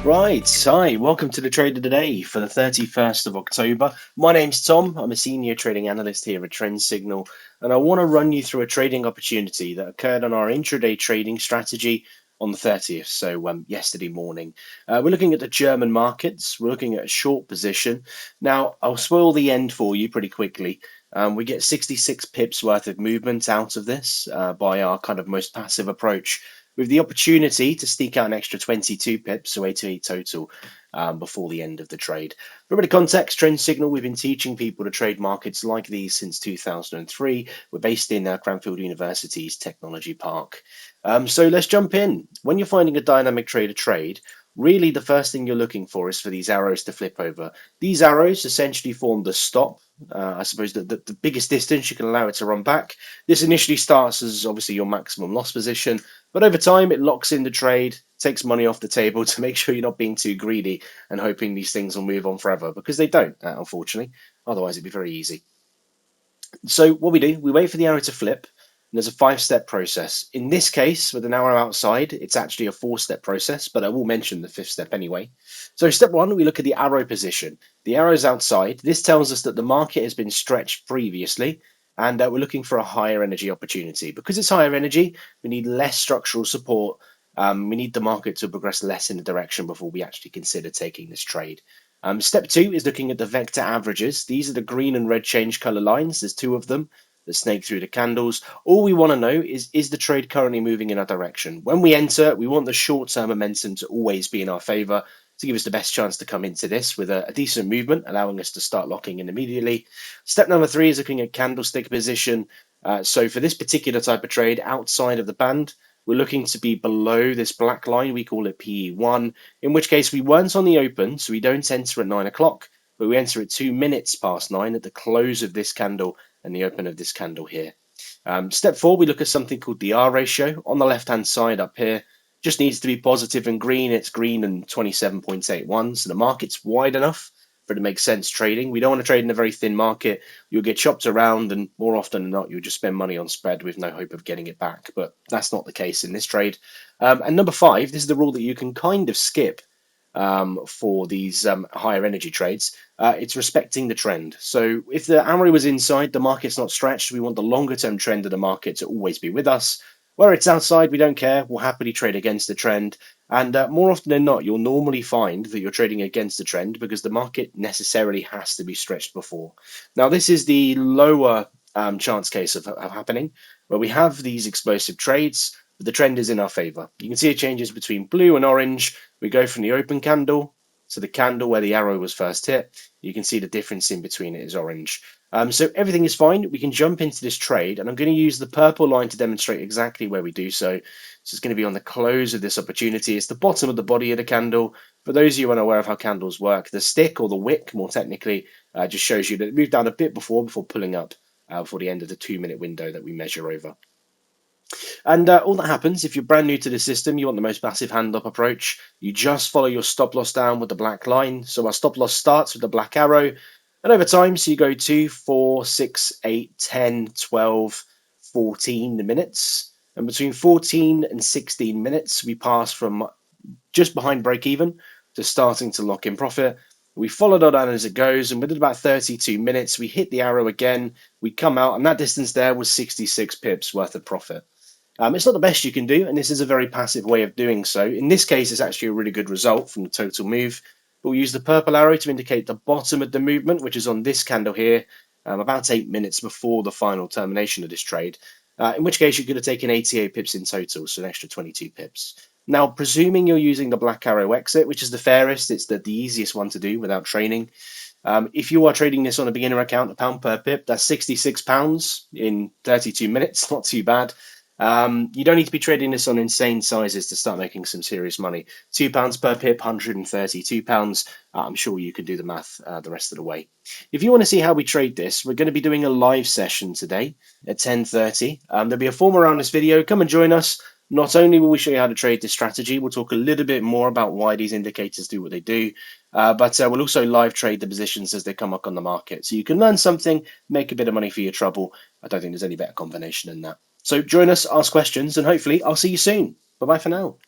Right, hi, welcome to the trade of the day for the 31st of October. My name's Tom. I'm a senior trading analyst here at Trend Signal, and I want to run you through a trading opportunity that occurred on our intraday trading strategy on the 30th, so yesterday morning. We're looking at the German markets. We're looking at a short position. Now, I'll spoil the end for you pretty quickly. We get 66 pips worth of movement out of this by our kind of most passive approach, with the opportunity to sneak out an extra 22 pips, so 88 total, before the end of the trade. For a bit of context, Trend Signal, we've been teaching people to trade markets like these since 2003. We're based in Cranfield University's Technology Park. So let's jump in. When you're finding a dynamic trader trade, really the first thing you're looking for is for these arrows to flip over. These arrows essentially form the stop. I suppose the biggest distance you can allow it to run back. This initially starts as obviously your maximum loss position, but over time it locks in the trade, takes money off the table to make sure you're not being too greedy and hoping these things will move on forever, because they don't, unfortunately. Otherwise it'd be very easy. So what we do, we wait for the arrow to flip, and there's a 5-step process. In this case, with an arrow outside, it's actually a 4-step process, but I will mention the 5th step anyway. So step 1, we look at the arrow position. The arrow's outside. This tells us that the market has been stretched previously, and we're looking for a higher energy opportunity. Because it's higher energy, we need less structural support. We need the market to progress less in the direction before we actually consider taking this trade. Step 2 is looking at the vector averages. These are the green and red change color lines. There's 2 of them that snake through the candles. All we want to know is the trade currently moving in our direction? When we enter, we want the short-term momentum to always be in our favor to give us the best chance to come into this with a decent movement, allowing us to start locking in immediately. Step number 3 is looking at candlestick position. So for this particular type of trade, outside of the band, we're looking to be below this black line. We call it PE1, in which case we weren't on the open, so we don't enter at 9 o'clock, but we enter at 2 minutes past 9 at the close of this candle and the open of this candle here. Step 4, we look at something called the R ratio. On the left-hand side up here, just needs to be positive and green. It's green and 27.81, so the market's wide enough for it to make sense trading. We don't want to trade in a very thin market. You'll get chopped around, and more often than not, you'll just spend money on spread with no hope of getting it back. But that's not the case in this trade. And number 5, this is the rule that you can kind of skip for these higher energy trades. It's respecting the trend. So if the arrow was inside, the market's not stretched. We want the longer term trend of the market to always be with us. Where it's outside, we don't care. We'll happily trade against the trend. And more often than not, you'll normally find that you're trading against the trend because the market necessarily has to be stretched before. Now, this is the lower chance case of happening, where we have these explosive trades, but the trend is in our favor. You can see it changes between blue and orange. We go from the open candle to the candle where the arrow was first hit. You can see the difference in between it is orange. So everything is fine. We can jump into this trade, and I'm going to use the purple line to demonstrate exactly where we do so. So it's going to be on the close of this opportunity. It's the bottom of the body of the candle. For those of you unaware of how candles work, the stick, or the wick more technically, just shows you that it moved down a bit before pulling up for the end of the 2-minute window that we measure over. And all that happens, if you're brand new to the system, you want the most passive hand-up approach, you just follow your stop loss down with the black line. So our stop loss starts with the black arrow, and over time, so you go 2, 4, 6, 8, 10, 12, 14 minutes. And between 14 and 16 minutes, we pass from just behind break-even to starting to lock in profit. We follow that down as it goes, and within about 32 minutes, we hit the arrow again, we come out, and that distance there was 66 pips worth of profit. It's not the best you can do, and this is a very passive way of doing so. In this case, it's actually a really good result from the total move. We'll use the purple arrow to indicate the bottom of the movement, which is on this candle here, about 8 minutes before the final termination of this trade, in which case you could have taken 88 pips in total, so an extra 22 pips. Now, presuming you're using the black arrow exit, which is the fairest, it's the easiest one to do without training. If you are trading this on a beginner account, £1 per pip, that's £66 in 32 minutes, not too bad. You don't need to be trading this on insane sizes to start making some serious money. £2 per pip, £132. I'm sure you can do the math the rest of the way. If you want to see how we trade this, we're going to be doing a live session today at 10:30. There'll be a form around this video. Come and join us. Not only will we show you how to trade this strategy, we'll talk a little bit more about why these indicators do what they do, but we'll also live trade the positions as they come up on the market. So you can learn something, make a bit of money for your trouble. I don't think there's any better combination than that. So join us, ask questions, and hopefully I'll see you soon. Bye-bye for now.